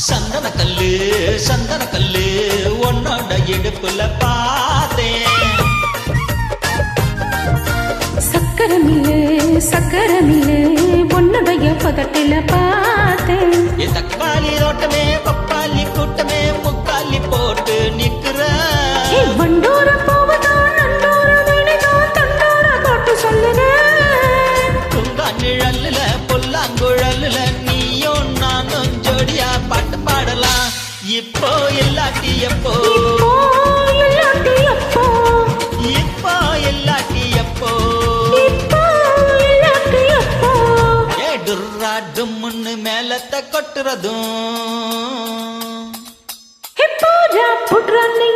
சந்தன கல்லு உன்னோட இடுப்புல பார்த்தேன். சக்கரமில்லு உன்னுடைய பதட்டில பார்த்தேன். தக்காளி ரோட்டமே பப்பாளி கூட்டமே முக்காலி போட்டு நிக்கிற வண்டோர போவதான் நண்டோர வேணிதான் தண்டோர போட்டு சொல்லுறேன். துங்கா நிழல்ல பொல்லாங்குழல்ல நீயும் நானும் ஜோடியா பாட்டு பாடலாம். இப்போ இல்லாட்டி எப்போ டும்முன்னு மேலத்தை கொட்டுறதும் புட்றான்னு